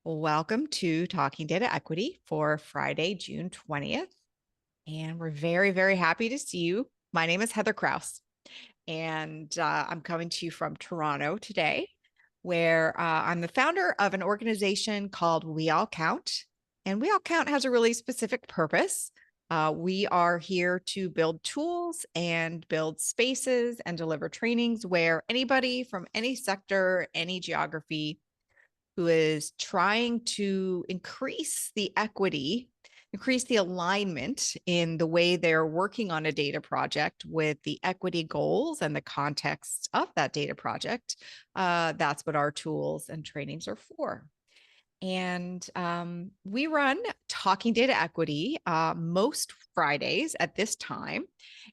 Welcome to Talking Data Equity for Friday, June 20th. And we're very, very happy to see you. My name is Heather Kraus, and I'm coming to you from Toronto today, where I'm the founder of an organization called We All Count. And We All Count has a really specific purpose. We are here to build tools and build spaces and deliver trainings where anybody from any sector, any geography, who is trying to increase the equity, increase the alignment in the way they're working on a data project with the equity goals and the context of that data project. That's what our tools and trainings are for. And we run Talking Data Equity most Fridays at this time.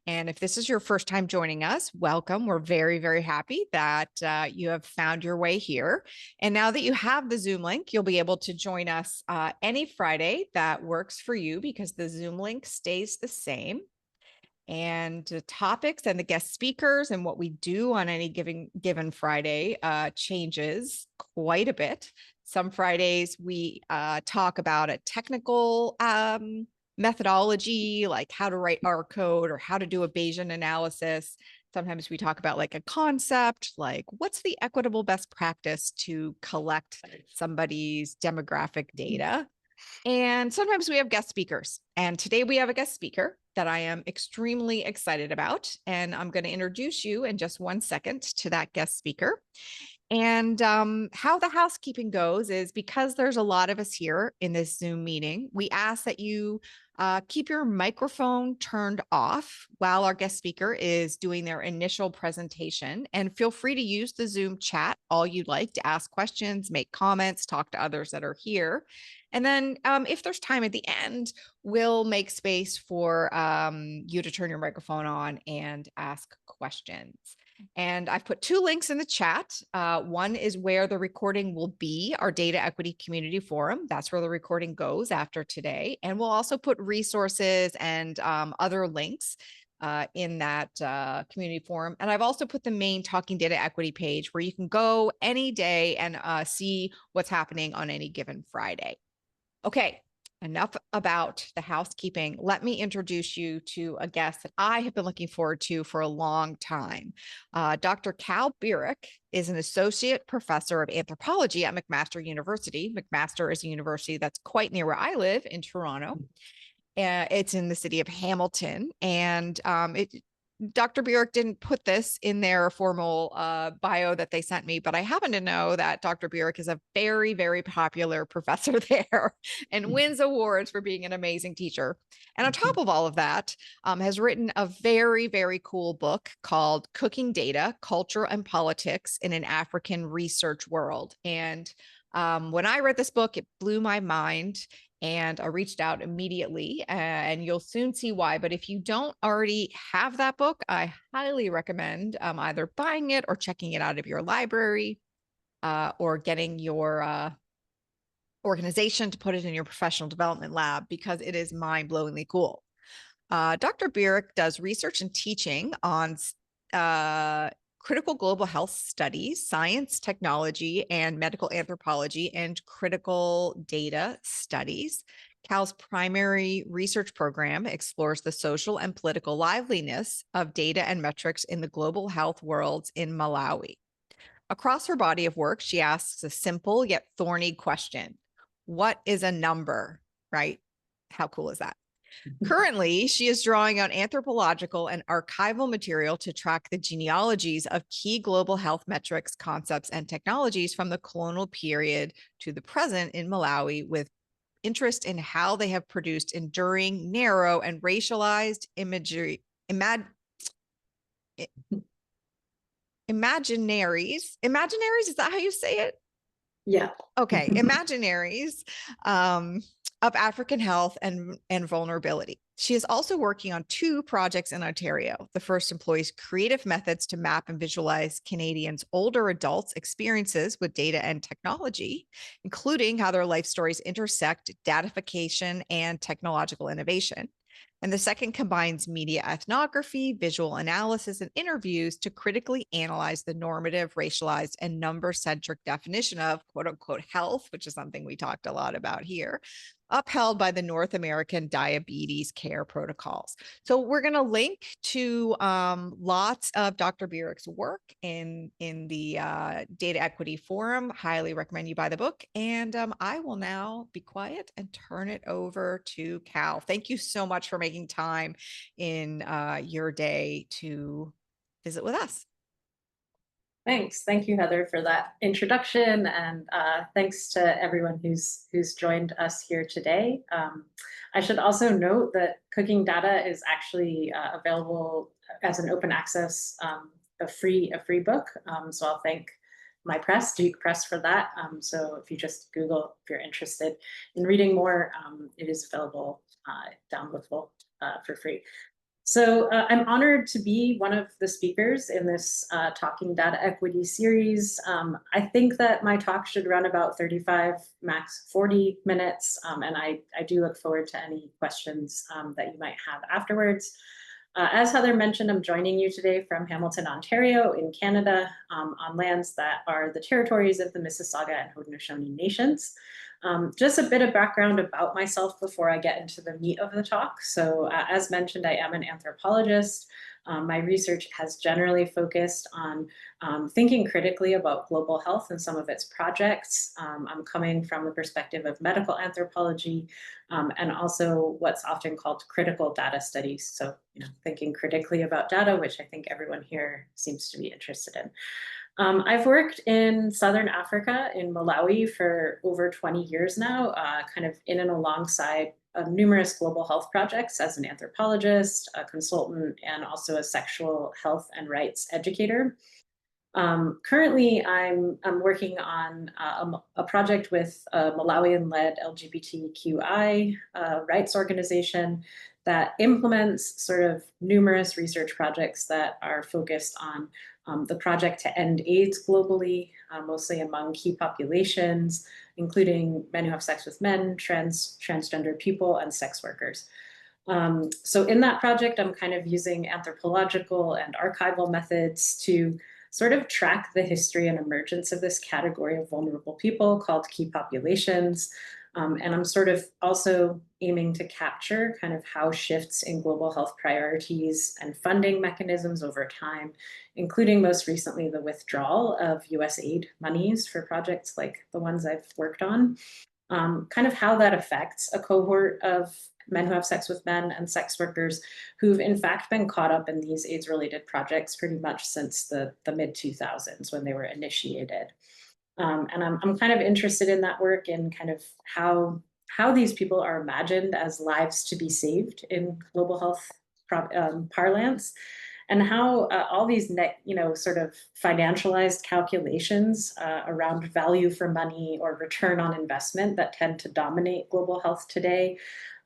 And if this is your first time joining us, welcome. We're very, very happy that you have found your way here. And now that you have the Zoom link, you'll be able to join us any Friday that works for you because the Zoom link stays the same. And the topics and the guest speakers and what we do on any given Friday changes quite a bit. Some Fridays we talk about a technical methodology, like how to write R code or how to do a Bayesian analysis. Sometimes we talk about like a concept, like what's the equitable best practice to collect somebody's demographic data. And sometimes we have guest speakers. And today we have a guest speaker that I am extremely excited about. And I'm going to introduce you in just 1 second to that guest speaker. And how the housekeeping goes is because there's a lot of us here in this Zoom meeting, we ask that you keep your microphone turned off while our guest speaker is doing their initial presentation. And feel free to use the Zoom chat all you'd like to ask questions, make comments, talk to others that are here. And then if there's time at the end, we'll make space for you to turn your microphone on and ask questions. And I've put two links in the chat. One is where the recording will be, our Data Equity Community Forum. That's where the recording goes after today. And we'll also put resources and other links in that community forum. And I've also put the main Talking Data Equity page where you can go any day and see what's happening on any given Friday. Okay, enough about the housekeeping. Let me introduce you to a guest that I have been looking forward to for a long time. Dr. Cal Biruk is an associate professor of anthropology at McMaster University. McMaster is a university that's quite near where I live in Toronto. It's in the city of Hamilton, and Dr. Biruk didn't put this in their formal bio that they sent me, but I happen to know that Dr. Biruk is a very, very popular professor there and wins awards for being an amazing teacher. And on top of all of that, has written a very, very cool book called Cooking Data, Culture and Politics in an African Research World. And when I read this book, it blew my mind. And I reached out immediately, and you'll soon see why. But if you don't already have that book, I highly recommend either buying it or checking it out of your library or getting your organization to put it in your professional development lab because it is mind-blowingly cool. Dr. Biruk does research and teaching on critical global health studies, science, technology, and medical anthropology, and critical data studies. Cal's primary research program explores the social and political liveliness of data and metrics in the global health worlds in Malawi. Across her body of work, she asks a simple yet thorny question. What is a number, right? How cool is that? Currently, she is drawing on anthropological and archival material to track the genealogies of key global health metrics, concepts, and technologies from the colonial period to the present in Malawi, with interest in how they have produced enduring, narrow, and racialized imaginaries. Imaginaries, is that how you say it? Yeah. Okay, imaginaries of African health and vulnerability. She is also working on two projects in Ontario. The first employs creative methods to map and visualize Canadians' older adults' experiences with data and technology, including how their life stories intersect datification and technological innovation. And the second combines media ethnography, visual analysis, and interviews to critically analyze the normative, racialized, and number centric definition of quote unquote health, which is something we talked a lot about here, upheld by the North American Diabetes Care Protocols. So we're going to link to lots of Dr. Biruk's work in the Data Equity Forum. Highly recommend you buy the book. And I will now be quiet and turn it over to Cal. Thank you so much for making time in your day to visit with us. Thanks. Thank you, Heather, for that introduction, and thanks to everyone who's joined us here today. I should also note that Cooking Data is actually available as an open access, a free book. So I'll thank my press, Duke Press, for that. So if you just Google if you're interested in reading more, it is available downloadable for free. So I'm honored to be one of the speakers in this Talking Data Equity series. I think that my talk should run about 35, max 40 minutes, and I do look forward to any questions that you might have afterwards. As Heather mentioned, I'm joining you today from Hamilton, Ontario in Canada, on lands that are the territories of the Mississauga and Haudenosaunee Nations. Just a bit of background about myself before I get into the meat of the talk. So as mentioned, I am an anthropologist. My research has generally focused on thinking critically about global health and some of its projects. I'm coming from the perspective of medical anthropology and also what's often called critical data studies. So, thinking critically about data, which I think everyone here seems to be interested in. I've worked in Southern Africa, in Malawi, for over 20 years now, kind of in and alongside numerous global health projects as an anthropologist, a consultant, and also a sexual health and rights educator. Currently, I'm working on a project with a Malawian-led LGBTQI rights organization that implements sort of numerous research projects that are focused on the project to end AIDS globally, mostly among key populations, including men who have sex with men, transgender people, and sex workers. So in that project, I'm kind of using anthropological and archival methods to sort of track the history and emergence of this category of vulnerable people called key populations. And I'm sort of also aiming to capture kind of how shifts in global health priorities and funding mechanisms over time, including most recently the withdrawal of US aid monies for projects like the ones I've worked on, kind of how that affects a cohort of men who have sex with men and sex workers who've in fact been caught up in these AIDS-related projects pretty much since the mid-2000s when they were initiated. And I'm kind of interested in that work and kind of how these people are imagined as lives to be saved in global health parlance, and how all these sort of financialized calculations around value for money or return on investment that tend to dominate global health today,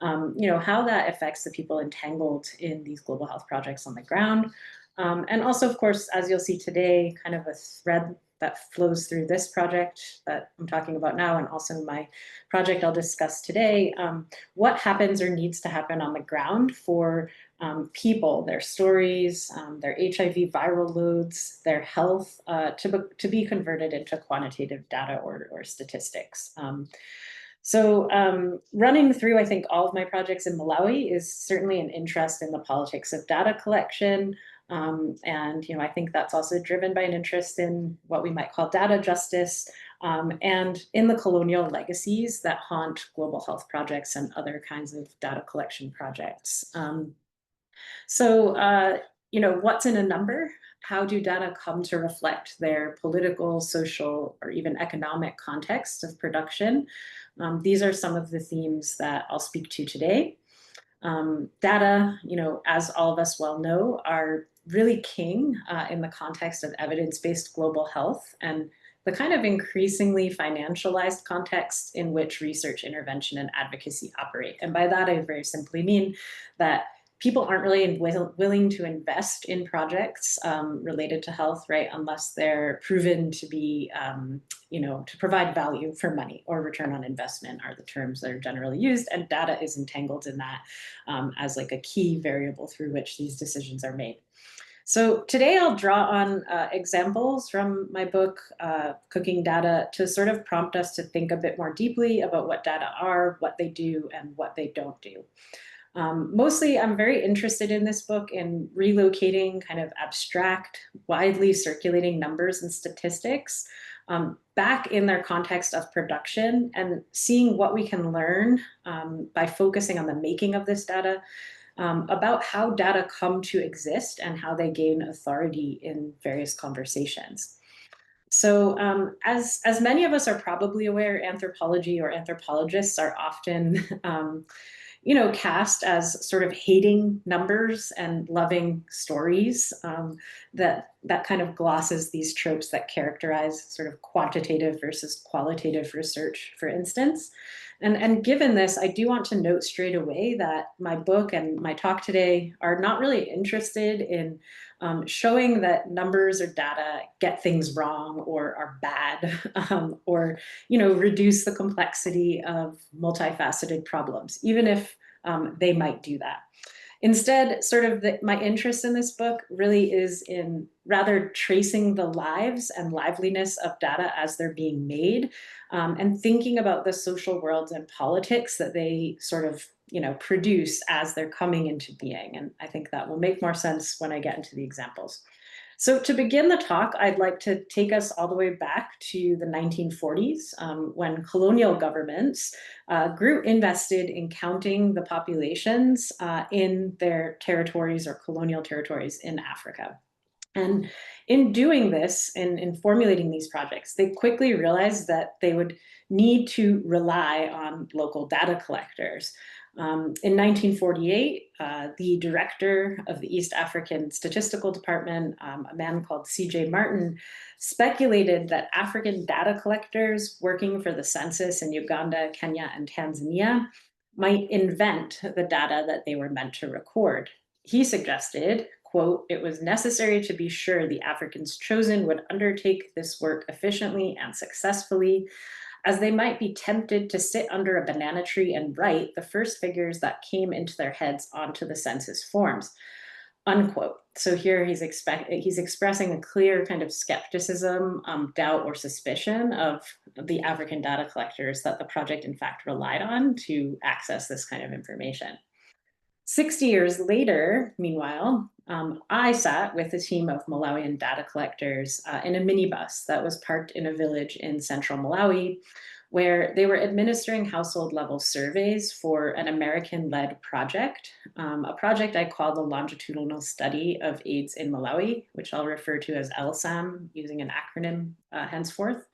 how that affects the people entangled in these global health projects on the ground. And also, of course, as you'll see today, kind of a thread that flows through this project that I'm talking about now, and also my project I'll discuss today, what happens or needs to happen on the ground for people, their stories, their HIV viral loads, their health, to be converted into quantitative data or statistics. So running through, I think, all of my projects in Malawi is certainly an interest in the politics of data collection. And I think that's also driven by an interest in what we might call data justice, and in the colonial legacies that haunt global health projects and other kinds of data collection projects. So what's in a number? How do data come to reflect their political, social, or even economic context of production? These are some of the themes that I'll speak to today. Data, as all of us well know, are really king in the context of evidence-based global health and the kind of increasingly financialized context in which research, intervention, and advocacy operate. And by that, I very simply mean that people aren't really willing to invest in projects related to health, right, unless they're proven to be, to provide value for money, or return on investment are the terms that are generally used. And data is entangled in that as like a key variable through which these decisions are made. So today I'll draw on examples from my book, Cooking Data, to sort of prompt us to think a bit more deeply about what data are, what they do, and what they don't do. Mostly, I'm very interested in this book in relocating kind of abstract, widely circulating numbers and statistics back in their context of production, and seeing what we can learn by focusing on the making of this data, about how data come to exist and how they gain authority in various conversations. So, as many of us are probably aware, anthropology or anthropologists are often cast as sort of hating numbers and loving stories. That kind of glosses these tropes that characterize sort of quantitative versus qualitative research, for instance. And given this, I do want to note straight away that my book and my talk today are not really interested in showing that numbers or data get things wrong or are bad, or reduce the complexity of multifaceted problems, even if they might do that. Instead, sort of my interest in this book really is in rather tracing the lives and liveliness of data as they're being made, and thinking about the social worlds and politics that they sort of produce as they're coming into being. And I think that will make more sense when I get into the examples. So to begin the talk, I'd like to take us all the way back to the 1940s, when colonial governments grew invested in counting the populations in their territories or colonial territories in Africa. And in doing this, in formulating these projects, they quickly realized that they would need to rely on local data collectors. In 1948, the director of the East African Statistical Department, a man called C.J. Martin, speculated that African data collectors working for the census in Uganda, Kenya, and Tanzania might invent the data that they were meant to record. He suggested, quote, "It was necessary to be sure the Africans chosen would undertake this work efficiently and successfully, as they might be tempted to sit under a banana tree and write the first figures that came into their heads onto the census forms," unquote. So here he's expressing a clear kind of skepticism, doubt, or suspicion of the African data collectors that the project in fact relied on to access this kind of information. 60 years later, meanwhile, I sat with a team of Malawian data collectors in a minibus that was parked in a village in central Malawi, where they were administering household level surveys for an American led project, a project I call the Longitudinal Study of AIDS in Malawi, which I'll refer to as LSAM using an acronym henceforth.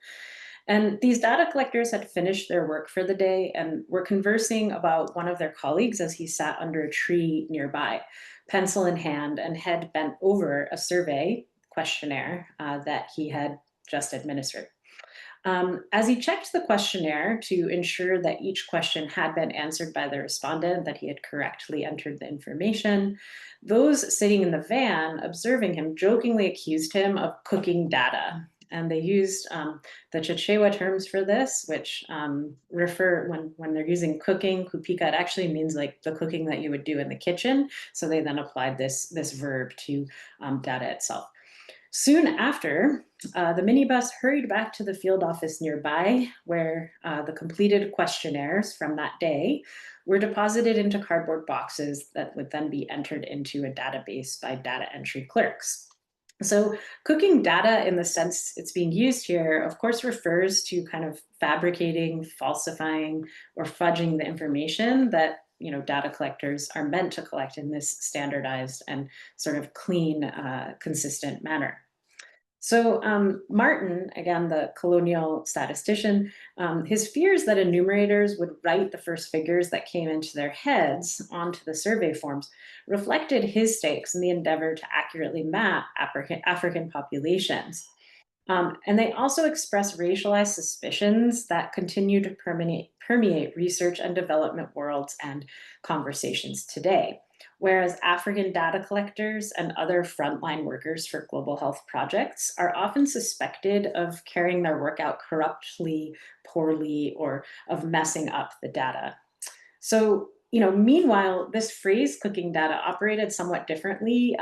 And these data collectors had finished their work for the day and were conversing about one of their colleagues as he sat under a tree nearby, pencil in hand, and head bent over a survey questionnaire that he had just administered. As he checked the questionnaire to ensure that each question had been answered by the respondent, that he had correctly entered the information, those sitting in the van observing him jokingly accused him of cooking data. And they used the Chichewa terms for this, which refer, when they're using cooking, kupika, it actually means like the cooking that you would do in the kitchen. So they then applied this verb to data itself. Soon after, the minibus hurried back to the field office nearby, where the completed questionnaires from that day were deposited into cardboard boxes that would then be entered into a database by data entry clerks. So cooking data, in the sense it's being used here, of course, refers to kind of fabricating, falsifying, or fudging the information that data collectors are meant to collect in this standardized and sort of clean, consistent manner. So Martin, again, the colonial statistician, his fears that enumerators would write the first figures that came into their heads onto the survey forms reflected his stakes in the endeavor to accurately map African populations. And they also express racialized suspicions that continue to permeate research and development worlds and conversations today. whereas African data collectors and other frontline workers for global health projects are often suspected of carrying their work out corruptly, poorly, or of messing up the data. So, meanwhile, this phrase cooking data operated somewhat differently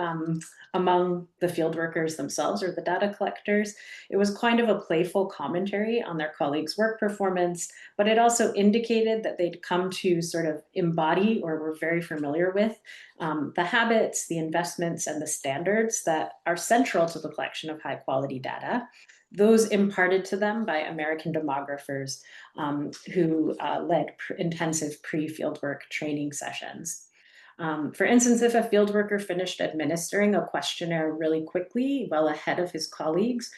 among the field workers themselves or the data collectors. It was kind of a playful commentary on their colleagues' work performance, but it also indicated that they'd come to sort of embody or were very familiar with the habits, the investments, and the standards that are central to the collection of high quality data. Those imparted to them by American demographers who led intensive pre-fieldwork training sessions. For instance, if a field worker finished administering a questionnaire really quickly, well ahead of his colleagues,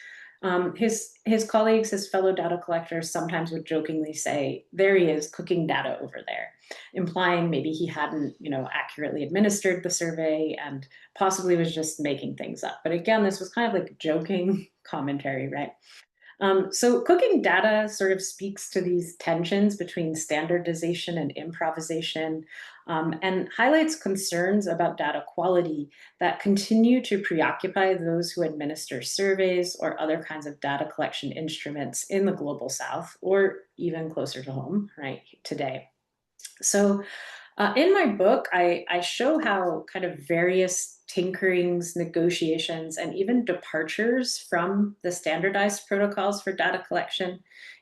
his colleagues, his fellow data collectors, sometimes would jokingly say, "There he is, cooking data over there," implying maybe he hadn't, accurately administered the survey and possibly was just making things up. But again, this was kind of like joking commentary, right? So cooking data sort of speaks to these tensions between standardization and improvisation, and highlights concerns about data quality that continue to preoccupy those who administer surveys or other kinds of data collection instruments in the global South, or even closer to home, right, today. So in my book, I show how kind of various tinkerings, negotiations, and even departures from the standardized protocols for data collection,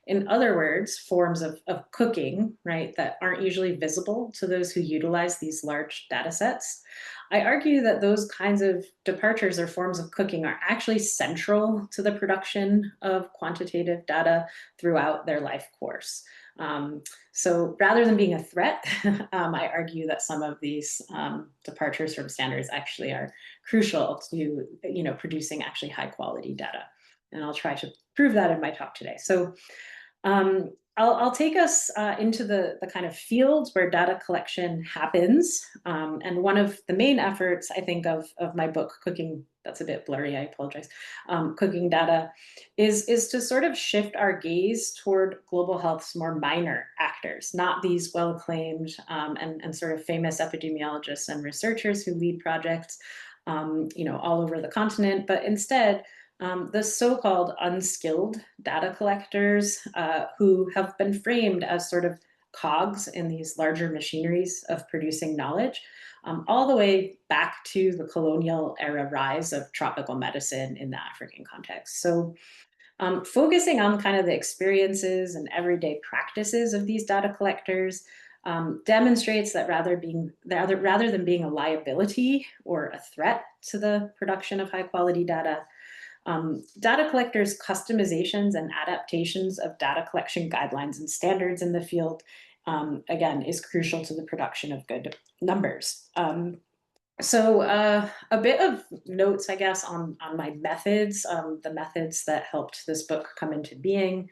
in other words, forms of cooking, right, that aren't usually visible to those who utilize these large data sets. I argue that those kinds of departures or forms of cooking are actually central to the production of quantitative data throughout their life course. So rather than being a threat, I argue that some of these departures from standards actually are crucial to producing actually high quality data. And I'll try to prove that in my talk today. So I'll take us into the kind of fields where data collection happens. And one of the main efforts, I think, of my book, Cooking, that's a bit blurry, I apologize, Cooking Data, is to sort of shift our gaze toward global health's more minor actors, not these well-acclaimed and sort of famous epidemiologists and researchers who lead projects all over the continent, but instead the so-called unskilled data collectors who have been framed as sort of cogs in these larger machineries of producing knowledge, all the way back to the colonial era rise of tropical medicine in the African context. So focusing on kind of the experiences and everyday practices of these data collectors demonstrates that rather than being a liability or a threat to the production of high quality data, data collectors' customizations and adaptations of data collection guidelines and standards in the field, again, is crucial to the production of good numbers. So a bit of notes, I guess, on my methods, the methods that helped this book come into being.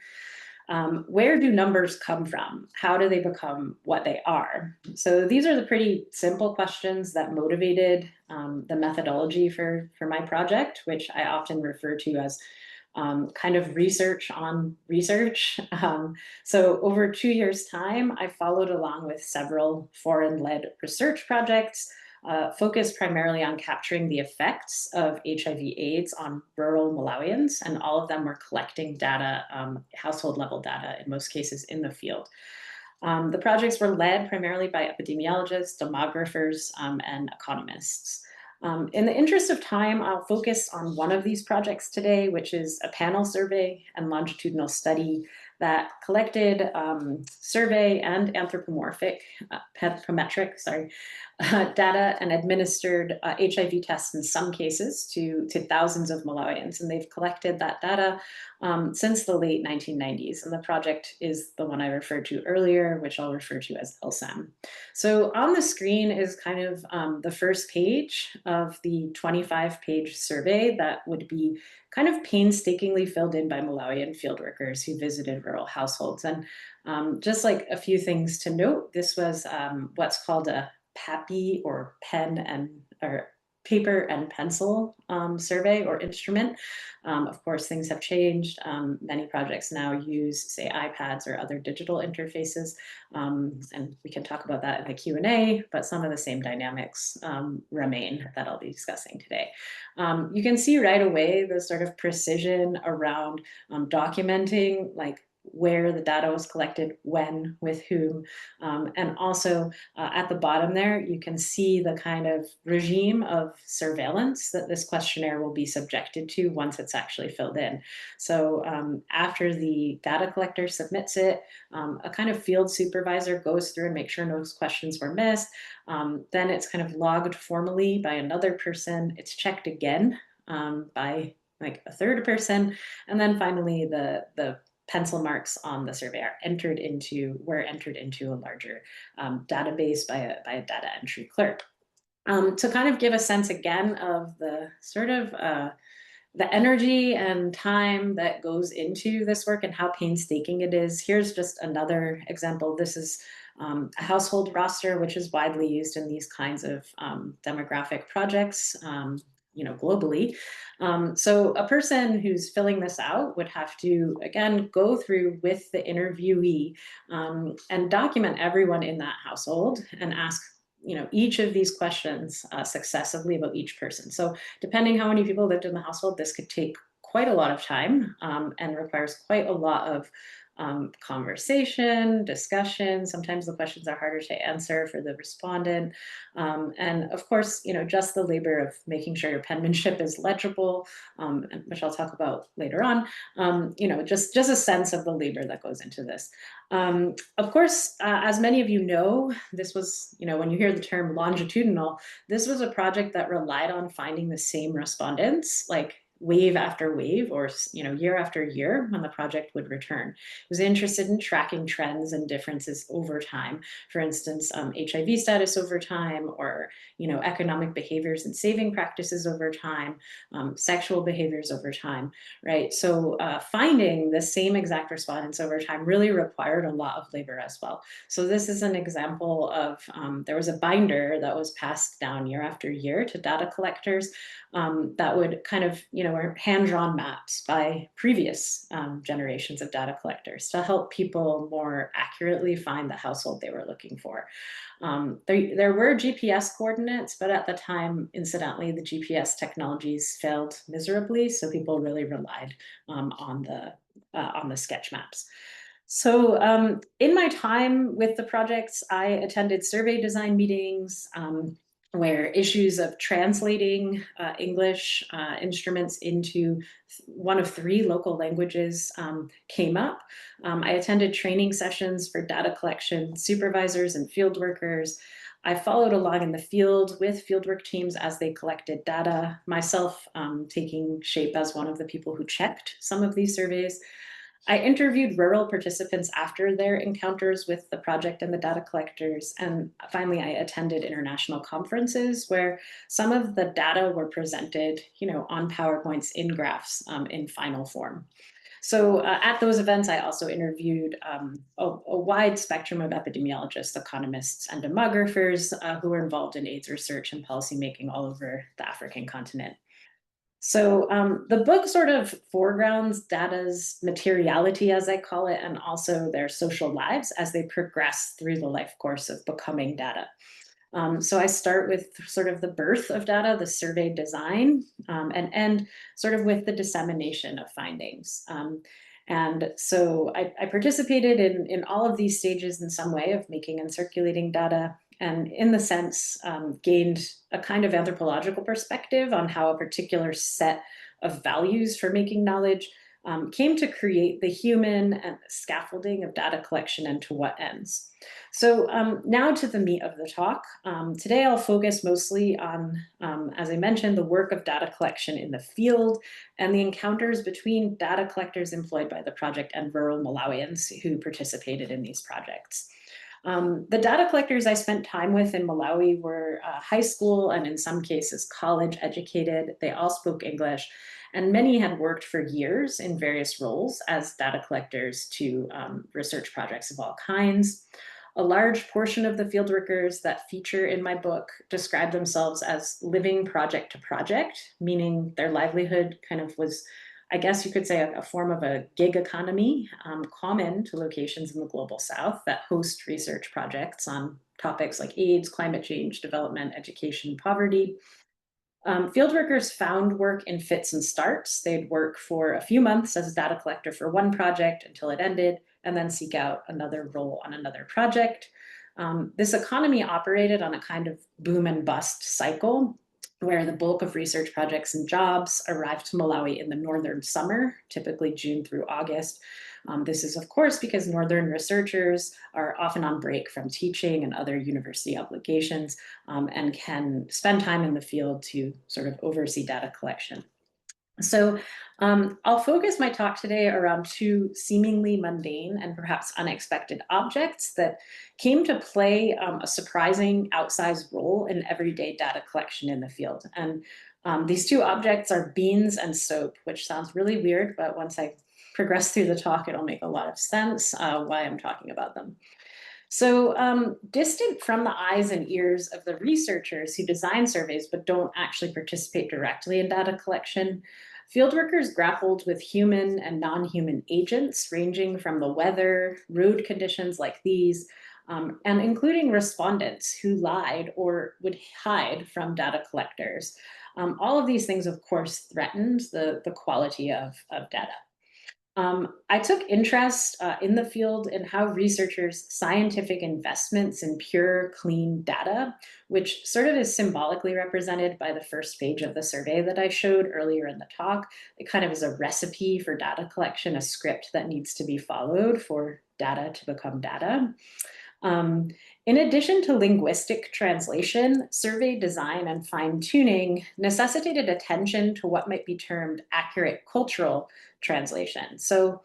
Where do numbers come from? How do they become what they are? So these are the pretty simple questions that motivated the methodology for my project, which I often refer to as kind of research on research. So over 2 years' time, I followed along with several foreign-led research projects focused primarily on capturing the effects of HIV/AIDS on rural Malawians, and all of them were collecting data, household level data, in most cases in the field. The projects were led primarily by epidemiologists, demographers, and economists. In the interest of time, I'll focus on one of these projects today, which is a panel survey and longitudinal study that collected survey and anthropometric, data and administered HIV tests in some cases to thousands of Malawians. And they've collected that data since the late 1990s. And the project is the one I referred to earlier, which I'll refer to as LSAM. So on the screen is kind of the first page of the 25-page survey that would be kind of painstakingly filled in by Malawian field workers who visited rural households. And just like a few things to note, this was what's called a PAPI or paper and pencil survey or instrument. Of course, things have changed. Many projects now use, say, iPads or other digital interfaces, and we can talk about that in the Q&A, but some of the same dynamics remain that I'll be discussing today. You can see right away the sort of precision around documenting, like, where the data was collected, when, with whom, and also at the bottom there, you can see the kind of regime of surveillance that this questionnaire will be subjected to once it's actually filled in. So after the data collector submits it, a kind of field supervisor goes through and makes sure no questions were missed. Then it's kind of logged formally by another person. It's checked again by like a third person. And then finally, the pencil marks on the survey are entered into a larger database by a data entry clerk. To kind of give a sense again of the sort of the energy and time that goes into this work and how painstaking it is, here's just another example. This is a household roster, which is widely used in these kinds of demographic projects, globally. So a person who's filling this out would have to, again, go through with the interviewee and document everyone in that household and ask each of these questions successively about each person. So depending how many people lived in the household, this could take quite a lot of time and requires quite a lot of conversation, discussion. Sometimes the questions are harder to answer for the respondent. And of course, just the labor of making sure your penmanship is legible, which I'll talk about later on, just a sense of the labor that goes into this. Of course, as many of you know, this was, when you hear the term longitudinal, this was a project that relied on finding the same respondents, like wave after wave, or year after year when the project would return. It was interested in tracking trends and differences over time. For instance, HIV status over time, or economic behaviors and saving practices over time, sexual behaviors over time, right? So finding the same exact respondents over time really required a lot of labor as well. So this is an example of, there was a binder that was passed down year after year to data collectors that would kind of, were hand-drawn maps by previous generations of data collectors to help people more accurately find the household they were looking for. There were GPS coordinates, but at the time, incidentally, the GPS technologies failed miserably, so people really relied on the sketch maps. So in my time with the projects, I attended survey design meetings, where issues of translating English instruments into one of 3 local languages came up. I attended training sessions for data collection supervisors and field workers. I followed along in the field with fieldwork teams as they collected data, myself taking shape as one of the people who checked some of these surveys. I interviewed rural participants after their encounters with the project and the data collectors. And finally, I attended international conferences where some of the data were presented, on PowerPoints in graphs in final form. So at those events, I also interviewed a wide spectrum of epidemiologists, economists, and demographers who were involved in AIDS research and policymaking all over the African continent. So the book sort of foregrounds data's materiality, as I call it, and also their social lives as they progress through the life course of becoming data. So I start with sort of the birth of data, the survey design, and end sort of with the dissemination of findings. And so I participated in all of these stages in some way of making and circulating data, and in the sense gained a kind of anthropological perspective on how a particular set of values for making knowledge came to create the human and scaffolding of data collection and to what ends. So now to the meat of the talk. Today I'll focus mostly on, as I mentioned, the work of data collection in the field and the encounters between data collectors employed by the project and rural Malawians who participated in these projects. The data collectors I spent time with in Malawi were high school and in some cases college educated. They all spoke English, and many had worked for years in various roles as data collectors to research projects of all kinds. A large portion of the fieldworkers that feature in my book describe themselves as living project to project, meaning their livelihood kind of was, I guess you could say, a form of a gig economy, common to locations in the global south that host research projects on topics like AIDS, climate change, development, education, poverty. Field workers found work in fits and starts. They'd work for a few months as a data collector for one project until it ended, and then seek out another role on another project. This economy operated on a kind of boom and bust cycle, where the bulk of research projects and jobs arrived to Malawi in the northern summer, typically June through August. This is, of course, because northern researchers are often on break from teaching and other university obligations, and can spend time in the field to sort of oversee data collection. So I'll focus my talk today around two seemingly mundane and perhaps unexpected objects that came to play a surprising outsized role in everyday data collection in the field. And these two objects are beans and soap, which sounds really weird, but once I progress through the talk, it'll make a lot of sense why I'm talking about them. So distant from the eyes and ears of the researchers who design surveys but don't actually participate directly in data collection, fieldworkers grappled with human and non-human agents ranging from the weather, road conditions like these, and including respondents who lied or would hide from data collectors. All of these things, of course, threatened the quality of data. I took interest in the field in how researchers' scientific investments in pure, clean data, which sort of is symbolically represented by the first page of the survey that I showed earlier in the talk. It kind of is a recipe for data collection, a script that needs to be followed for data to become data. In addition to linguistic translation, survey design and fine tuning necessitated attention to what might be termed accurate cultural translation. So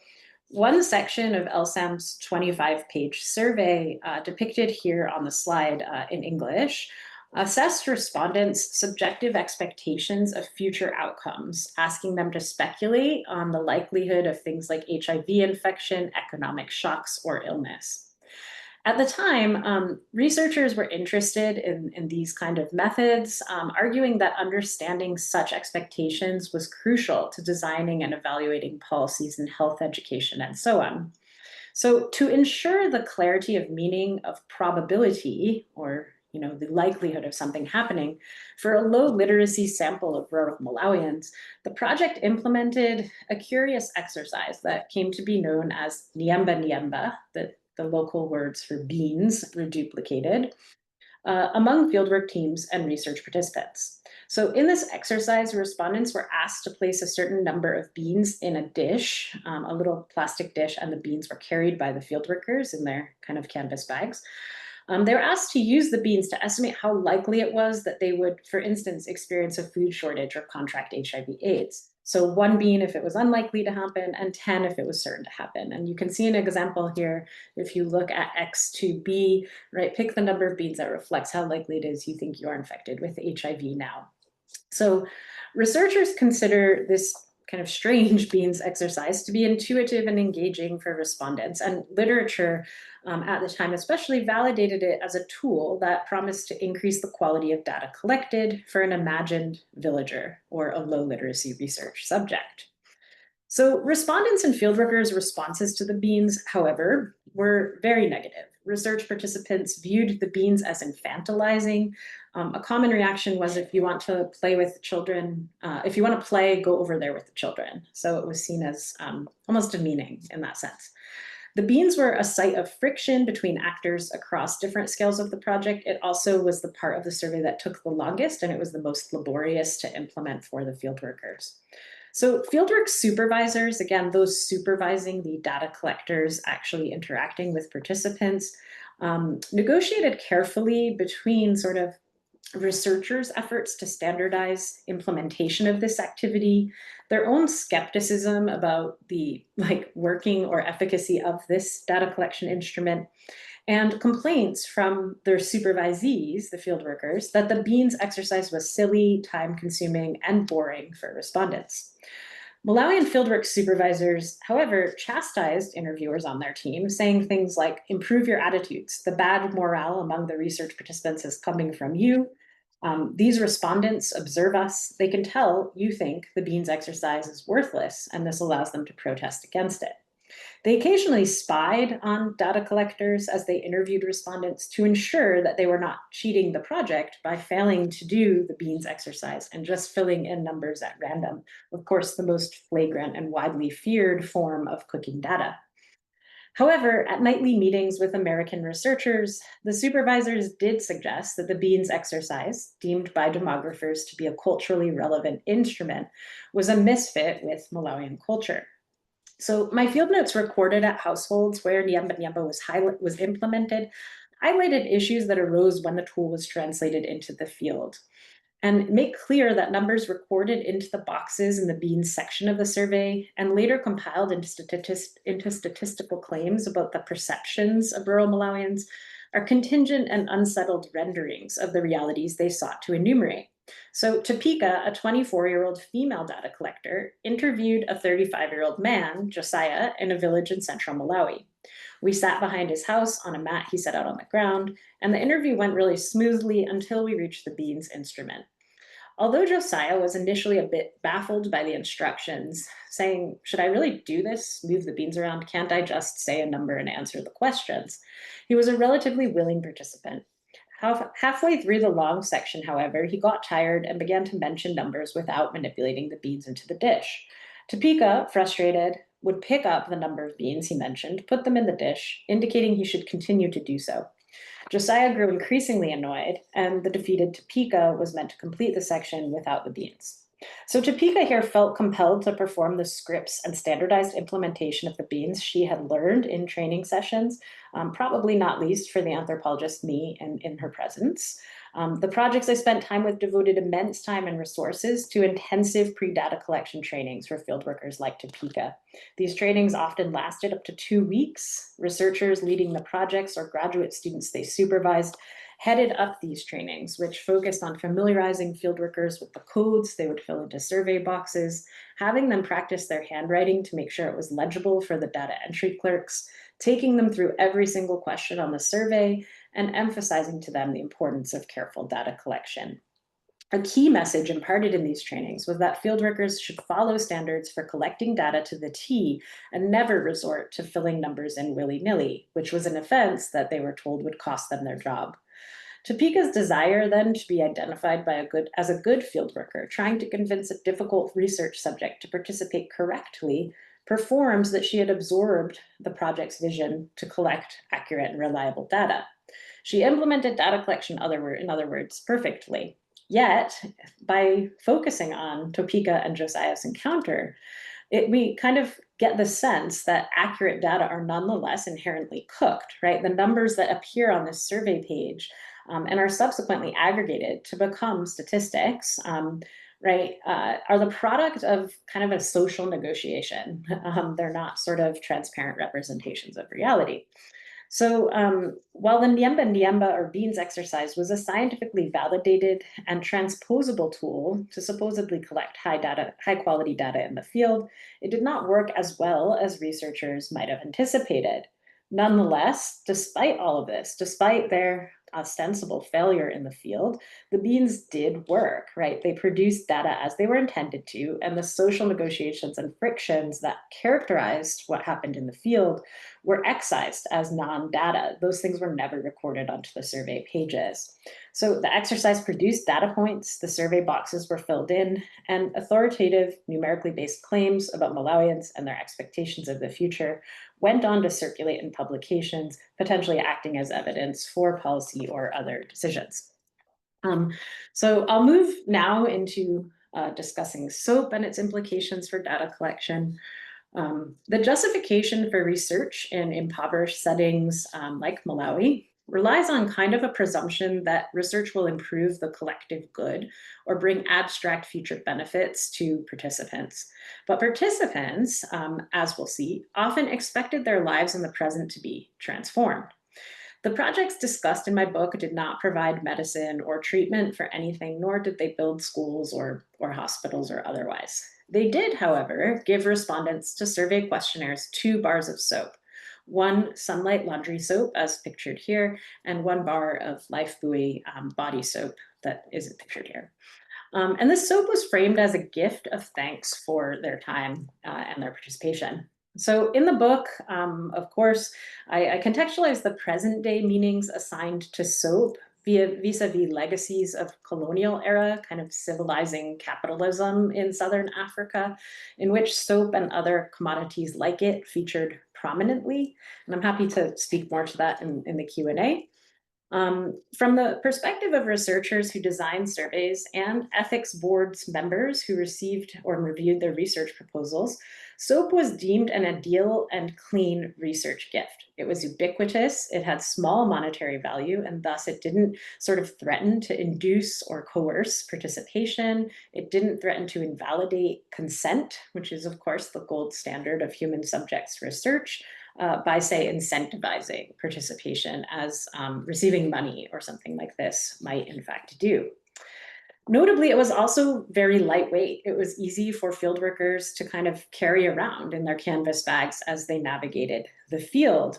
one section of LSAM's 25-page survey, depicted here on the slide in English, assessed respondents' subjective expectations of future outcomes, asking them to speculate on the likelihood of things like HIV infection, economic shocks, or illness. At the time, researchers were interested in these kind of methods, arguing that understanding such expectations was crucial to designing and evaluating policies in health education and so on. So to ensure the clarity of meaning of probability, or the likelihood of something happening, for a low literacy sample of rural Malawians, the project implemented a curious exercise that came to be known as Niamba Niamba, the local words for beans reduplicated, among fieldwork teams and research participants. So in this exercise, respondents were asked to place a certain number of beans in a dish, a little plastic dish, and the beans were carried by the fieldworkers in their kind of canvas bags. They were asked to use the beans to estimate how likely it was that they would, for instance, experience a food shortage or contract HIV/AIDS. So 1 bean if it was unlikely to happen, and 10 if it was certain to happen. And you can see an example here. If you look at X2B, right, pick the number of beans that reflects how likely it is you think you are infected with HIV now. So researchers consider this kind of strange beans exercise to be intuitive and engaging for respondents, and literature at the time especially validated it as a tool that promised to increase the quality of data collected for an imagined villager or a low literacy research subject. So respondents and fieldworkers' responses to the beans, however, were very negative. Research participants viewed the beans as infantilizing. A common reaction was, if you want to play with children, if you want to play, go over there with the children. So it was seen as almost demeaning in that sense. The beans were a site of friction between actors across different scales of the project. It also was the part of the survey that took the longest, and it was the most laborious to implement for the field workers. So fieldwork supervisors, again, those supervising the data collectors actually interacting with participants, negotiated carefully between sort of researchers' efforts to standardize implementation of this activity, their own skepticism about the working or efficacy of this data collection instrument, and complaints from their supervisees, the field workers, that the beans exercise was silly, time-consuming, and boring for respondents. Malawian fieldwork supervisors, however, chastised interviewers on their team, saying things like, improve your attitudes. The bad morale among the research participants is coming from you. These respondents observe us. They can tell you think the beans exercise is worthless, and this allows them to protest against it. They occasionally spied on data collectors as they interviewed respondents to ensure that they were not cheating the project by failing to do the beans exercise and just filling in numbers at random. Of course, the most flagrant and widely feared form of cooking data. However, at nightly meetings with American researchers, the supervisors did suggest that the beans exercise, deemed by demographers to be a culturally relevant instrument, was a misfit with Malawian culture. So my field notes recorded at households where Nyamba Nyamba was implemented highlighted issues that arose when the tool was translated into the field and make clear that numbers recorded into the boxes in the beans section of the survey and later compiled into statistical claims about the perceptions of rural Malawians are contingent and unsettled renderings of the realities they sought to enumerate. So Topeka, a 24-year-old female data collector, interviewed a 35-year-old man, Josiah, in a village in central Malawi. We sat behind his house on a mat he set out on the ground, and the interview went really smoothly until we reached the beans instrument. Although Josiah was initially a bit baffled by the instructions, saying, should I really do this? Move the beans around? Can't I just say a number and answer the questions? He was a relatively willing participant. Halfway through the long section, however, he got tired and began to mention numbers without manipulating the beans into the dish. Topeka, frustrated, would pick up the number of beans he mentioned, put them in the dish, indicating he should continue to do so. Josiah grew increasingly annoyed, and the defeated Topeka was meant to complete the section without the beans. So Topeka here felt compelled to perform the scripts and standardized implementation of the beans she had learned in training sessions, probably not least for the anthropologist me and in her presence. The projects I spent time with devoted immense time and resources to intensive pre-data collection trainings for field workers like Topeka. These trainings often lasted up to 2 weeks. Researchers leading the projects or graduate students they supervised headed up these trainings, which focused on familiarizing fieldworkers with the codes they would fill into survey boxes, having them practice their handwriting to make sure it was legible for the data entry clerks, taking them through every single question on the survey, and emphasizing to them the importance of careful data collection. A key message imparted in these trainings was that fieldworkers should follow standards for collecting data to the T and never resort to filling numbers in willy-nilly, which was an offense that they were told would cost them their job. Topeka's desire then to be identified as a good fieldworker, trying to convince a difficult research subject to participate correctly, performs that she had absorbed the project's vision to collect accurate and reliable data. She implemented data collection, in other words, perfectly. Yet, by focusing on Topeka and Josiah's encounter, we kind of get the sense that accurate data are nonetheless inherently cooked, right? The numbers that appear on this survey page and are subsequently aggregated to become statistics, right, are the product of kind of a social negotiation. They're not sort of transparent representations of reality. So while the Nyamba Nyamba or beans exercise was a scientifically validated and transposable tool to supposedly collect high quality data in the field, it did not work as well as researchers might have anticipated. Nonetheless, despite all of this, despite their ostensible failure in the field, the beans did work, right? They produced data as they were intended to, and the social negotiations and frictions that characterized what happened in the field were excised as non-data. Those things were never recorded onto the survey pages. So the exercise produced data points, the survey boxes were filled in, and authoritative, numerically based claims about Malawians and their expectations of the future went on to circulate in publications, potentially acting as evidence for policy or other decisions. So I'll move now into discussing SOAP and its implications for data collection. The justification for research in impoverished settings like Malawi relies on kind of a presumption that research will improve the collective good or bring abstract future benefits to participants. But participants, as we'll see, often expected their lives in the present to be transformed. The projects discussed in my book did not provide medicine or treatment for anything, nor did they build schools or hospitals or otherwise. They did, however, give respondents to survey questionnaires 2 bars of soap. One sunlight laundry soap, as pictured here, and 1 bar of Lifebuoy body soap that isn't pictured here. And this soap was framed as a gift of thanks for their time and their participation. So in the book, of course, I contextualize the present day meanings assigned to soap vis-a-vis legacies of colonial era, kind of civilizing capitalism in Southern Africa, in which soap and other commodities like it featured prominently. And I'm happy to speak more to that in the Q&A. From the perspective of researchers who design surveys and ethics boards members who received or reviewed their research proposals, soap was deemed an ideal and clean research gift. It was ubiquitous, it had small monetary value, and thus it didn't sort of threaten to induce or coerce participation. It didn't threaten to invalidate consent, which is, of course, the gold standard of human subjects research, by, say, incentivizing participation as receiving money or something like this might in fact do. Notably, it was also very lightweight. It was easy for field workers to kind of carry around in their canvas bags as they navigated the field.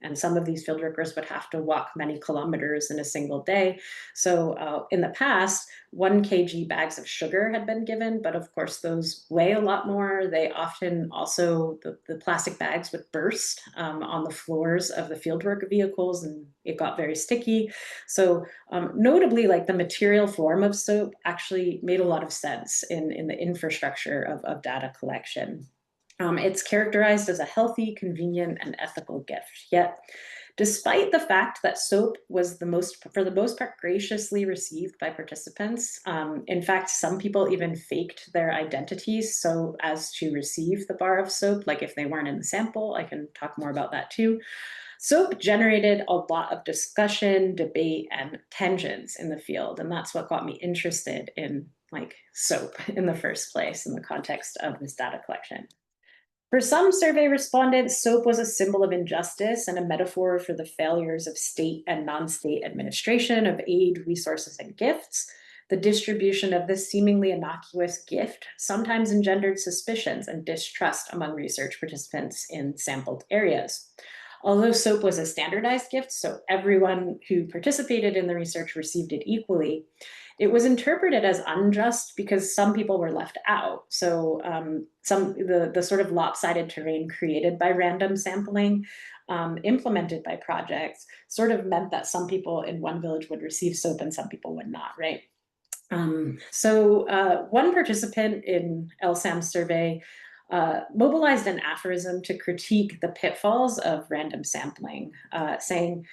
And some of these field workers would have to walk many kilometers in a single day. So in the past, 1 kg bags of sugar had been given, but of course those weigh a lot more. They often also, the plastic bags would burst on the floors of the fieldwork vehicles, and it got very sticky. So notably, like the material form of soap actually made a lot of sense in the infrastructure of data collection. It's characterized as a healthy, convenient, and ethical gift. Yet, despite the fact that soap was for the most part, graciously received by participants, in fact, some people even faked their identities so as to receive the bar of soap, like if they weren't in the sample. I can talk more about that too. Soap generated a lot of discussion, debate, and tensions in the field, and that's what got me interested in like soap in the first place in the context of this data collection. For some survey respondents, soap was a symbol of injustice and a metaphor for the failures of state and non-state administration of aid, resources, and gifts. The distribution of this seemingly innocuous gift sometimes engendered suspicions and distrust among research participants in sampled areas. Although soap was a standardized gift, so everyone who participated in the research received it equally, it was interpreted as unjust because some people were left out. So the sort of lopsided terrain created by random sampling, implemented by projects, sort of meant that some people in one village would receive soap and some people would not, right? One participant in LSAM's survey mobilized an aphorism to critique the pitfalls of random sampling, saying,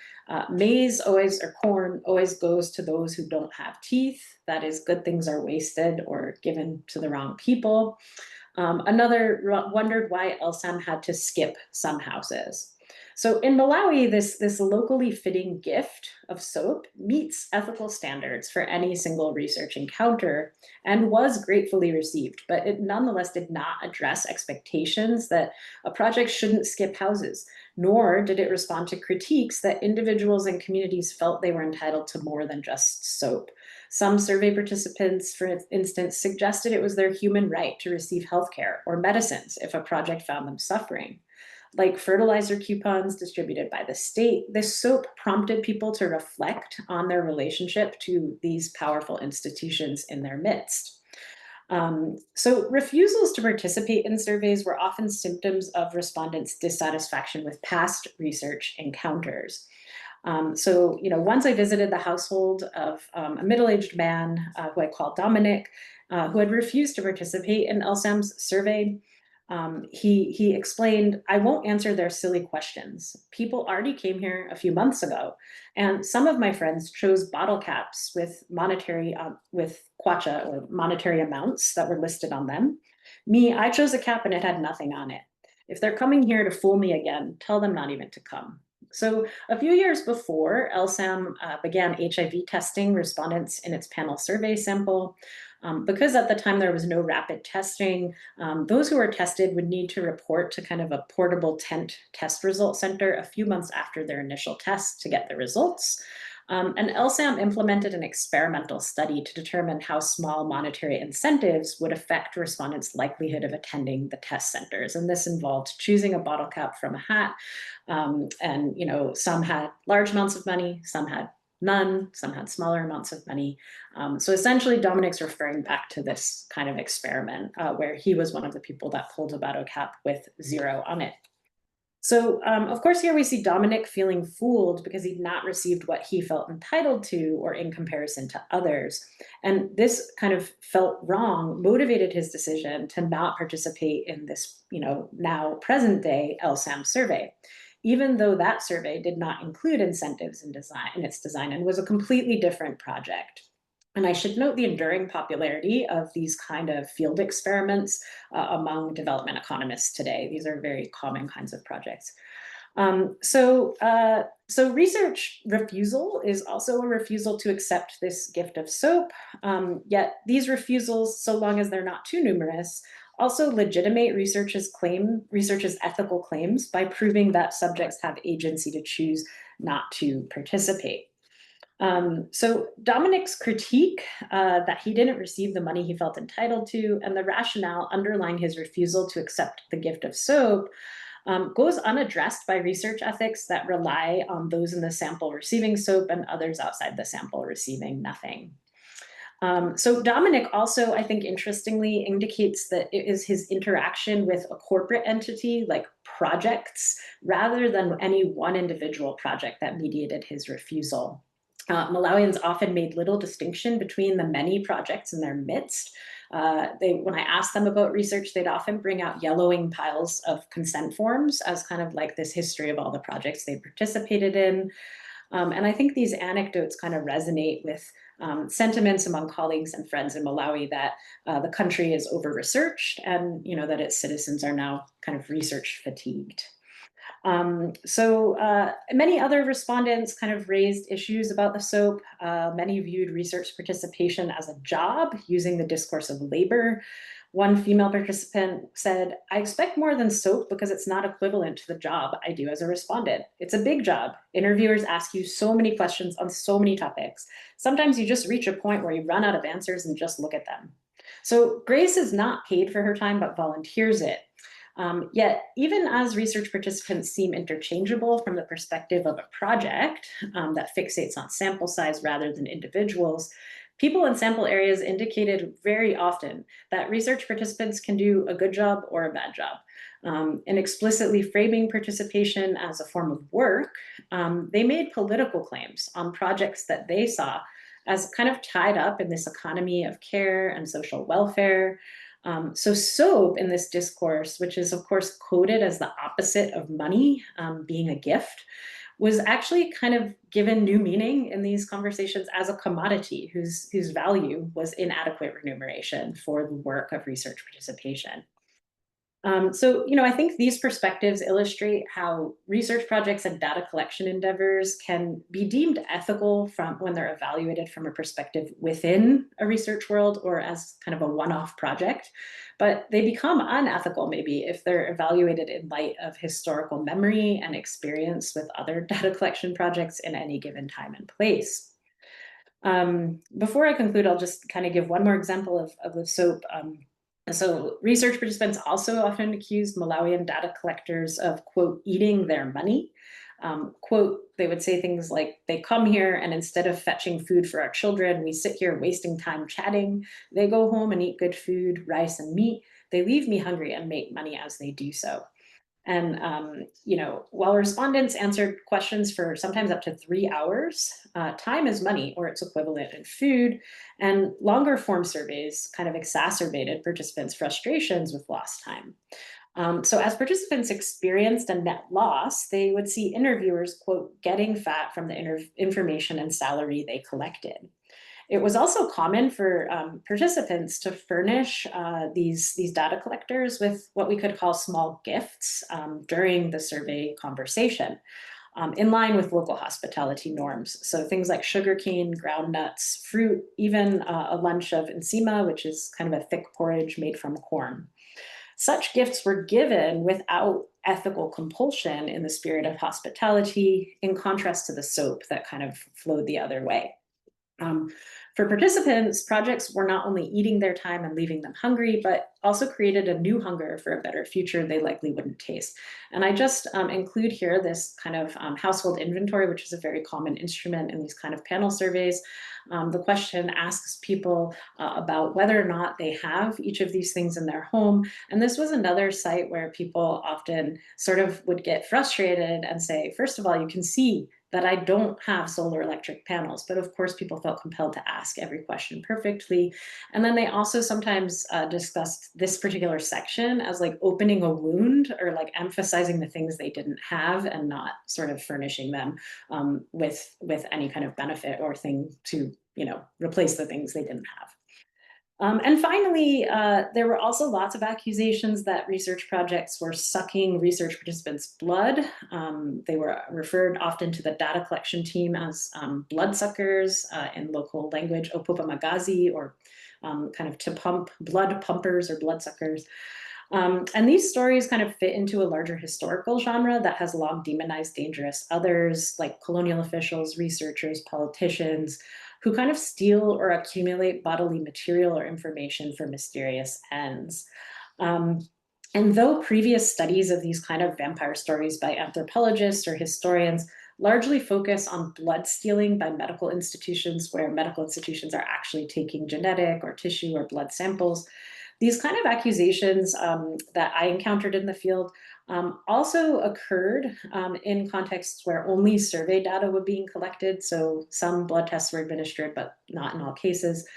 maize always, or corn always goes to those who don't have teeth. That is, good things are wasted or given to the wrong people. Another wondered why LSAM had to skip some houses. So in Malawi, this locally fitting gift of soap meets ethical standards for any single research encounter and was gratefully received, but it nonetheless did not address expectations that a project shouldn't skip houses, nor did it respond to critiques that individuals and communities felt they were entitled to more than just soap. Some survey participants, for instance, suggested it was their human right to receive healthcare or medicines if a project found them suffering. Like fertilizer coupons distributed by the state, this soap prompted people to reflect on their relationship to these powerful institutions in their midst. So refusals to participate in surveys were often symptoms of respondents' dissatisfaction with past research encounters. Once I visited the household of a middle-aged man who I called Dominic, who had refused to participate in LSAM's survey. He explained, I won't answer their silly questions. People already came here a few months ago, and some of my friends chose bottle caps with with kwacha or monetary amounts that were listed on them. Me, I chose a cap and it had nothing on it. If they're coming here to fool me again, tell them not even to come. So a few years before, LSAM began HIV testing respondents in its panel survey sample. Because at the time there was no rapid testing, those who were tested would need to report to kind of a portable tent test result center a few months after their initial test to get the results. And LSAM implemented an experimental study to determine how small monetary incentives would affect respondents' likelihood of attending the test centers. And this involved choosing a bottle cap from a hat. And some had large amounts of money, some had none, some had smaller amounts of money. So essentially, Dominic's referring back to this kind of experiment where he was one of the people that pulled a bottle cap with zero on it. So, of course, here we see Dominic feeling fooled because he'd not received what he felt entitled to or in comparison to others. And this kind of felt wrong, motivated his decision to not participate in this, now present day LSAM survey, even though that survey did not include incentives in its design and was a completely different project. And I should note the enduring popularity of these kind of field experiments among development economists today. These are very common kinds of projects. So research refusal is also a refusal to accept this gift of soap. Yet these refusals, so long as they're not too numerous, also legitimate research's ethical claims by proving that subjects have agency to choose not to participate. So Dominic's critique that he didn't receive the money he felt entitled to and the rationale underlying his refusal to accept the gift of soap goes unaddressed by research ethics that rely on those in the sample receiving soap and others outside the sample receiving nothing. So Dominic also, I think, interestingly indicates that it is his interaction with a corporate entity like projects rather than any one individual project that mediated his refusal. Malawians often made little distinction between the many projects in their midst. When I asked them about research, they'd often bring out yellowing piles of consent forms as kind of like this history of all the projects they participated in. And I think these anecdotes kind of resonate with sentiments among colleagues and friends in Malawi that the country is over-researched and that its citizens are now kind of research fatigued. Many other respondents kind of raised issues about the soap. Many viewed research participation as a job, using the discourse of labor. One female participant said, "I expect more than soap because it's not equivalent to the job I do as a respondent. It's a big job. Interviewers ask you so many questions on so many topics. Sometimes you just reach a point where you run out of answers and just look at them." So Grace is not paid for her time, but volunteers it. Yet, even as research participants seem interchangeable from the perspective of a project that fixates on sample size rather than individuals, people in sample areas indicated very often that research participants can do a good job or a bad job. In explicitly framing participation as a form of work, they made political claims on projects that they saw as kind of tied up in this economy of care and social welfare. So soap in this discourse, which is of course coded as the opposite of money, being a gift, was actually kind of given new meaning in these conversations as a commodity whose value was inadequate remuneration for the work of research participation. I think these perspectives illustrate how research projects and data collection endeavors can be deemed ethical from when they're evaluated from a perspective within a research world or as kind of a one-off project, but they become unethical maybe if they're evaluated in light of historical memory and experience with other data collection projects in any given time and place. Before I conclude, I'll just kind of give one more example of the soap. So research participants also often accused Malawian data collectors of, quote, eating their money. Quote, they would say things like, "They come here and instead of fetching food for our children, we sit here wasting time chatting. They go home and eat good food, rice and meat. They leave me hungry and make money as they do so." And while respondents answered questions for sometimes up to 3 hours, time is money or its equivalent in food, and longer form surveys kind of exacerbated participants' frustrations with lost time. So as participants experienced a net loss, they would see interviewers, quote, getting fat from the information and salary they collected. It was also common for participants to furnish these data collectors with what we could call small gifts during the survey conversation, in line with local hospitality norms. So things like sugarcane, ground nuts, fruit, even a lunch of nsima, which is kind of a thick porridge made from corn. such gifts were given without ethical compulsion in the spirit of hospitality, in contrast to the soap that kind of flowed the other way. Um, for participants, projects were not only eating their time and leaving them hungry, but also created a new hunger for a better future they likely wouldn't taste. And I just include here this kind of household inventory, which is a very common instrument in these kind of panel surveys. The question asks people about whether or not they have each of these things in their home. And this was another site where people often sort of would get frustrated and say, first of all, you can see that I don't have solar electric panels. But of course, people felt compelled to ask every question perfectly. And then they also sometimes discussed this particular section as like opening a wound or like emphasizing the things they didn't have and not sort of furnishing them with any kind of benefit or thing to, replace the things they didn't have. And finally, there were also lots of accusations that research projects were sucking research participants' blood. They were referred often to the data collection team as bloodsuckers in local language, opopamagazi, or kind of to pump blood pumpers or bloodsuckers. And these stories kind of fit into a larger historical genre that has long demonized dangerous others, like colonial officials, researchers, politicians, who kind of steal or accumulate bodily material or information for mysterious ends. Um, and though previous studies of these kind of vampire stories by anthropologists or historians largely focus on blood stealing by medical institutions, where medical institutions are actually taking genetic or tissue or blood samples, these kind of accusations that I encountered in the field also occurred in contexts where only survey data were being collected. So some blood tests were administered, but not in all cases.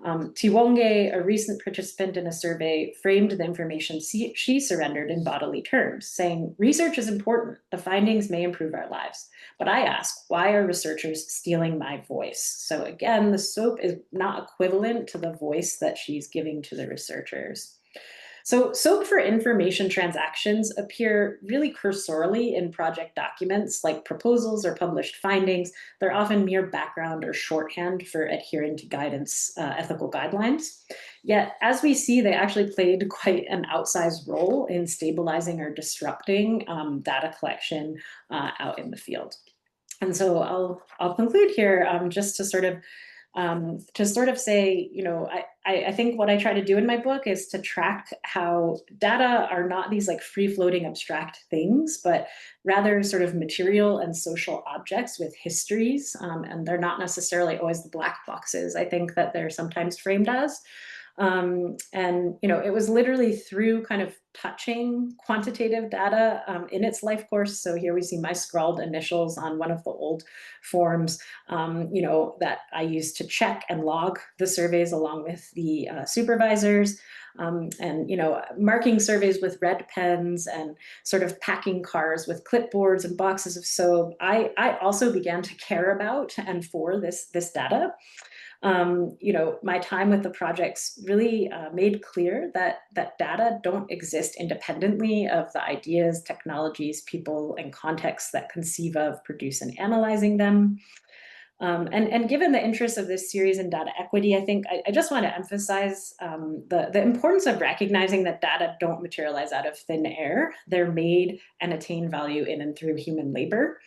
Tiwonge, a recent participant in a survey, framed the information she surrendered in bodily terms, saying, research is important. The findings may improve our lives. But I ask, why are researchers stealing my voice? So again, the soap is not equivalent to the voice that she's giving to the researchers. So SOAP for information transactions appear really cursorily in project documents like proposals or published findings. They're often mere background or shorthand for adhering to guidance, ethical guidelines. Yet, as we see, they actually played quite an outsized role in stabilizing or disrupting data collection out in the field. And so I'll conclude here just to sort of say, I think what I try to do in my book is to track how data are not these like free floating abstract things, but rather sort of material and social objects with histories. And they're not necessarily always the black boxes I think that they're sometimes framed as. And it was literally through kind of touching quantitative data in its life course. So here we see my scrawled initials on one of the old forms, that I used to check and log the surveys along with the supervisors. And marking surveys with red pens and sort of packing cars with clipboards and boxes of soap. I also began to care about and for this data. My time with the projects really made clear that data don't exist independently of the ideas, technologies, people, and contexts that conceive of, produce, and analyzing them. And given the interest of this series in data equity, I think I just want to emphasize the importance of recognizing that data don't materialize out of thin air. They're made and attain value in and through human labor.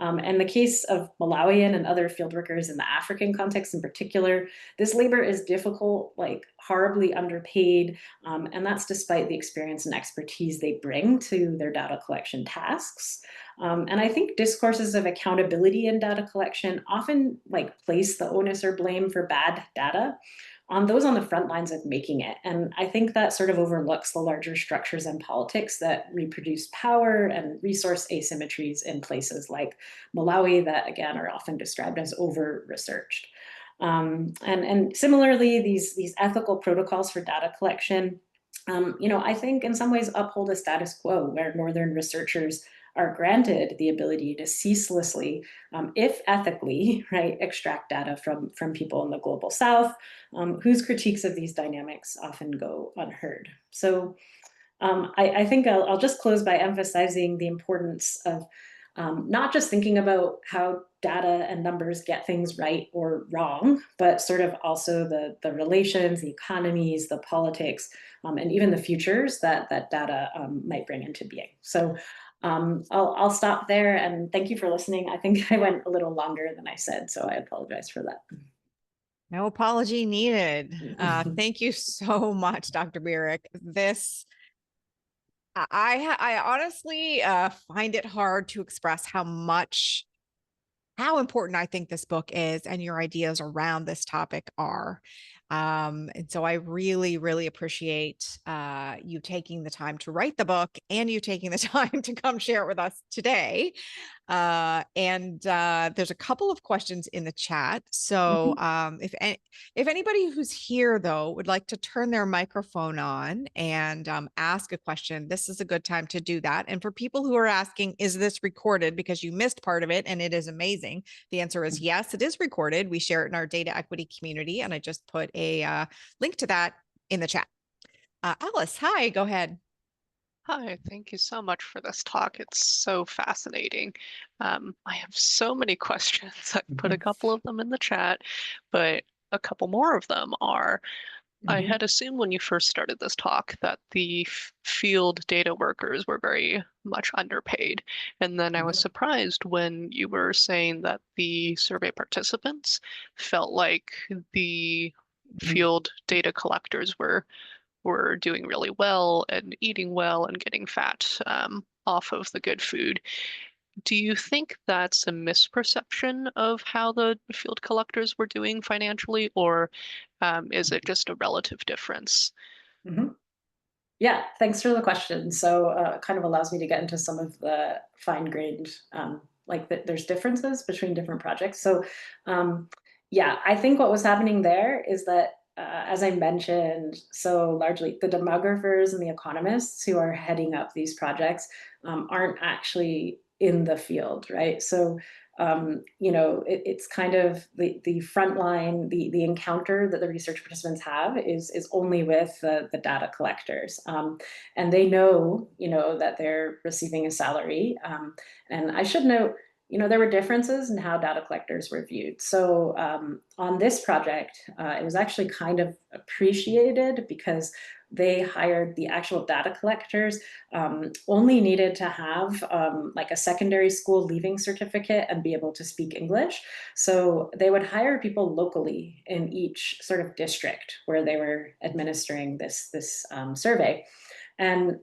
And the case of Malawian and other field workers in the African context in particular, this labor is difficult, like horribly underpaid, and that's despite the experience and expertise they bring to their data collection tasks. And I think discourses of accountability in data collection often like place the onus or blame for bad data on those on the front lines of making it. And I think that sort of overlooks the larger structures and politics that reproduce power and resource asymmetries in places like Malawi that, again, are often described as over-researched. And similarly, these ethical protocols for data collection, I think in some ways uphold a status quo where Northern researchers are granted the ability to ceaselessly, if ethically, right, extract data from people in the global South, whose critiques of these dynamics often go unheard. So I think I'll just close by emphasizing the importance of not just thinking about how data and numbers get things right or wrong, but sort of also the relations, the economies, the politics, and even the futures that data might bring into being. So I'll stop there and thank you for listening. I think I went a little longer than I said, so I apologize for that. No apology needed. Thank you so much, Dr. Biruk. I honestly find it hard to express how important I think this book is and your ideas around this topic are. And so I really, really appreciate you taking the time to write the book and you taking the time to come share it with us today. And there's a couple of questions in the chat. So if anybody who's here though would like to turn their microphone on and ask a question, this is a good time to do that. And for people who are asking, is this recorded because you missed part of it and it is amazing? The answer is yes, it is recorded. We share it in our data equity community, and I just put a link to that in the chat. Alice, hi, go ahead. Hi, thank you so much for this talk. It's so fascinating. I have so many questions. I put a couple of them in the chat, but a couple more of them are, I had assumed when you first started this talk that the field data workers were very much underpaid. And then I was surprised when you were saying that the survey participants felt like the field data collectors were doing really well and eating well and getting fat off of the good food. Do you think that's a misperception of how the field collectors were doing financially, or is it just a relative difference? Yeah, thanks for the question. So it kind of allows me to get into some of the fine-grained, there's differences between different projects. So yeah, I think what was happening there is that, as I mentioned, so largely the demographers and the economists who are heading up these projects aren't actually in the field, right? So it's kind of the front line, the encounter that the research participants have is only with the data collectors. And they know, that they're receiving a salary. And I should note, there were differences in how data collectors were viewed. So on this project, it was actually kind of appreciated because they hired the actual data collectors, only needed to have like a secondary school leaving certificate and be able to speak English. So they would hire people locally in each sort of district where they were administering this survey. And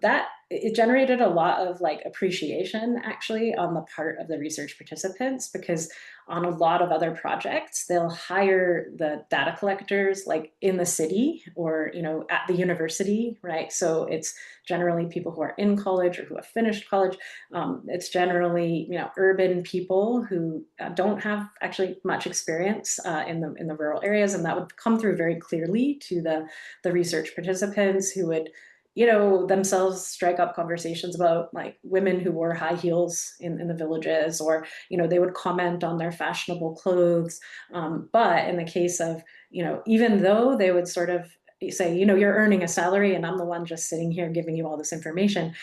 that it generated a lot of like appreciation actually on the part of the research participants, because on a lot of other projects, they'll hire the data collectors like in the city or, at the university, right? So it's generally people who are in college or who have finished college. It's generally, urban people who don't have actually much experience in the rural areas. And that would come through very clearly to the research participants who would themselves strike up conversations about like women who wore high heels in the villages, or, they would comment on their fashionable clothes. But in the case of, even though they would sort of say, you're earning a salary and I'm the one just sitting here giving you all this information,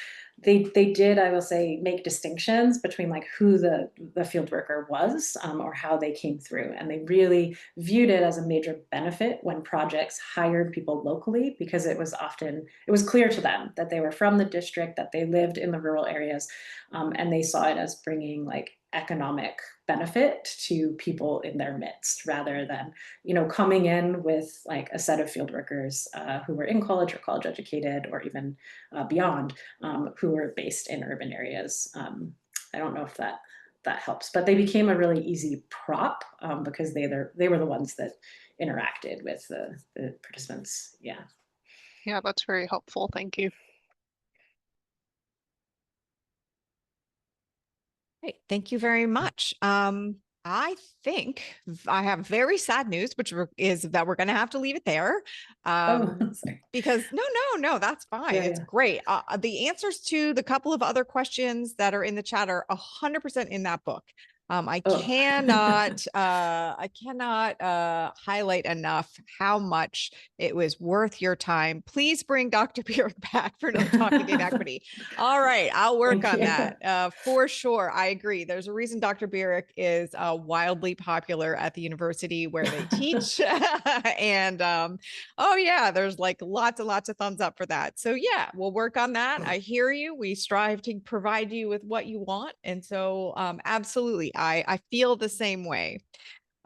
they did, I will say, make distinctions between like who the field worker was, or how they came through. And they really viewed it as a major benefit when projects hired people locally, because it was clear to them that they were from the district, that they lived in the rural areas, and they saw it as bringing like economic benefit to people in their midst, rather than coming in with like a set of field workers who were in college or college educated or even beyond, who were based in urban areas. I don't know if that helps, but they became a really easy prop because they were the ones that interacted with the participants. Yeah. Yeah, that's very helpful. Thank you. Great. Thank you very much. I think I have very sad news, which is that we're going to have to leave it there. Sorry. Because no, that's fine. Yeah, It's great. The answers to the couple of other questions that are in the chat are 100% in that book. I Oh. cannot highlight enough how much it was worth your time. Please bring Dr. Biruk back for another talk to data equity. All right, I'll work Thank on you. that for sure. I agree. There's a reason Dr. Biruk is wildly popular at the university where they teach. And oh yeah, there's like lots and lots of thumbs up for that. So yeah, we'll work on that. I hear you. We strive to provide you with what you want. And so absolutely, I feel the same way.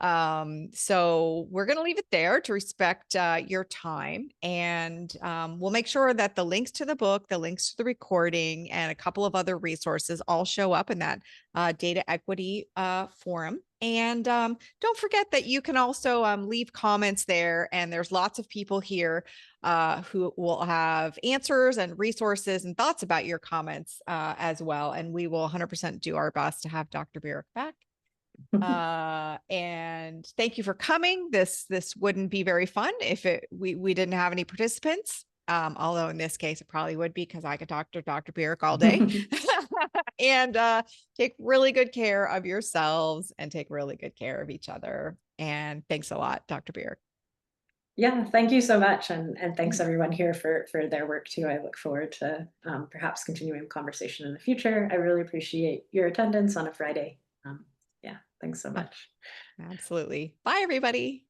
So we're going to leave it there to respect your time. And we'll make sure that the links to the book, the links to the recording, and a couple of other resources all show up in that data equity forum. And don't forget that you can also leave comments there. And there's lots of people here who will have answers and resources and thoughts about your comments as well. And we will 100% do our best to have Dr. Biruk back. And thank you for coming. This wouldn't be very fun if we didn't have any participants. Although in this case it probably would be because I could talk to Dr. Biruk all day. And take really good care of yourselves and take really good care of each other. And thanks a lot, Dr. Biruk. Yeah, thank you so much. And thanks everyone here for their work too. I look forward to perhaps continuing conversation in the future. I really appreciate your attendance on a Friday. Yeah, thanks so much. Absolutely. Bye, everybody.